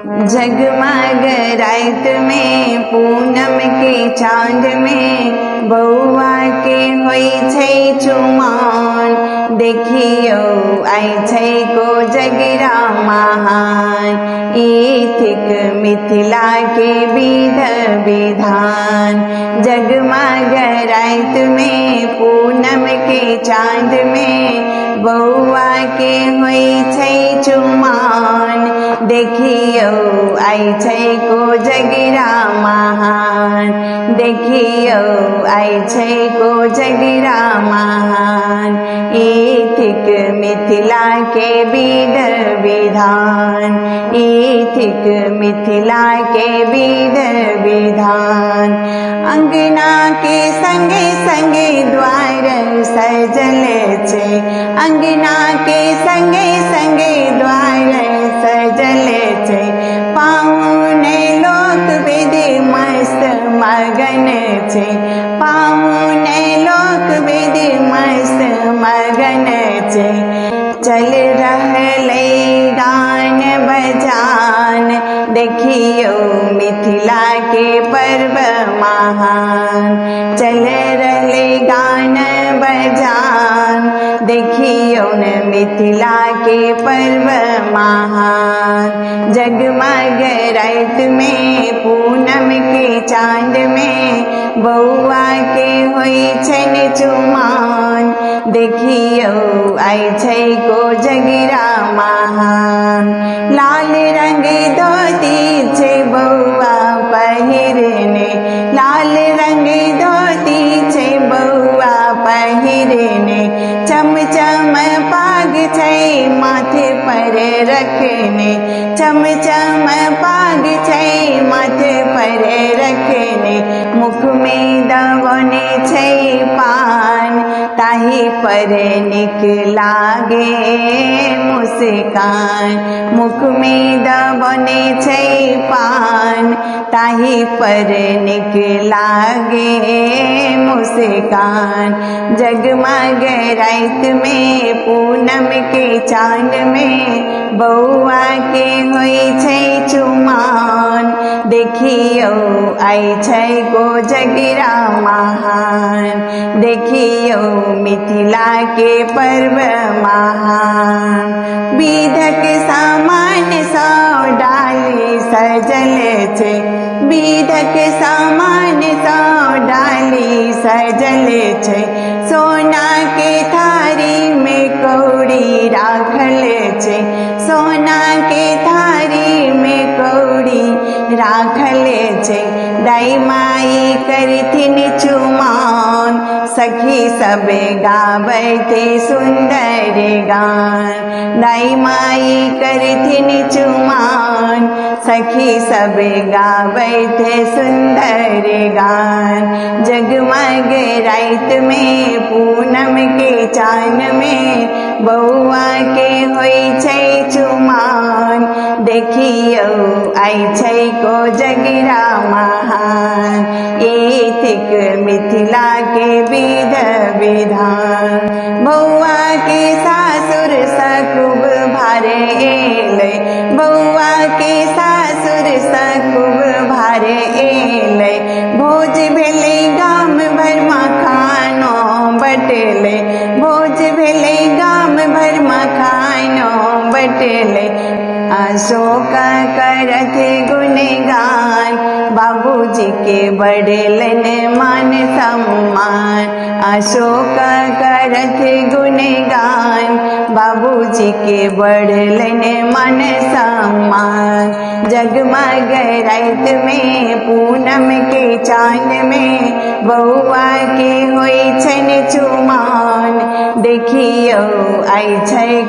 जगमग रात में पूनम के चांद में बउआ के होई छै चुमाओन। देखियो आई छै को जगरा महान। ई थिक मिथिला के विध विधान। जगमग रात में पूनम के चांद में बउआ के होई छै चुमाओन। देखियो आई छै को जगरा महान। देखियो आई छै को जगरा महान। ई थिक मिथिला के विध विधान। ई थिक मिथिला के विध विधान। अंगना के संगे संगे द्वार सजल छै। अंगना के संगे संगे द्वार सजल छै। पाहुन लोक विधि मस्त मगन छै। पाहुन लोक विधि मस्त मगन छै। चल रहलै गान बजान। देखियो मिथिला के पर्व महान। चल रहलै गान बजान। देखियो न मिथिला के पर्व महान। जगमग रात में पूनम के चांद में बउआ के होई छन चुमाओन। देखियो आई छै को जगरा महान। लाल रंग धोती छै बउआ पहिरने। लाल रंग धोती छै बउआ पहिरने। चमचम पाग छै माथे पर रखने। चमचम पाग छै माथे पर रखने। मुख में दबने छै पान। ताही पर निक लागे मुस्कान। मुख में दबने छै पान। ताही पर निक लागे मुस्कान। जगमग रात में पूनम के चांद में बउआ के होई छै चुमाओन। देखियो आई छै को जगरा महान। देखियो मिथिला के पर्व महान। विधक सामान सौ डाली सजल छै। विधक सामान सौ डाली सजल छै। सोना के थारी में कौड़ी राखल छै। सोना के थारी में कौड़ी राखल छै। दाई माई करथिन चुमाओन। सखी सब गावैथे सुंदर गान। दाई माई करथिन चुमाओन। सखी सब गावैथे सुंदर गान। जगमग रात में पूनम के चांद में बउआ के होई छै चुमाओन। देखियो आई छै को जगरा महान। ई थिक मिथिला के विध विधान। बउआ के सासुर सकुब भारे एलै। बउआ के सासुर सकुब भारे एलै। भोज भेलै गाम भर मखानो बटलै। भोज भेलै गाम भर मखानो बटलै। अशोक करत गुणगान। बाबूजी के बढ़लन मान सम्मान। अशोक करत गुणगान। बाबूजी के बढ़लन मान सम्मान। जगमग रात में पूनम के चांद में बउआ के होई छन चुमाओन। देखियो आई छै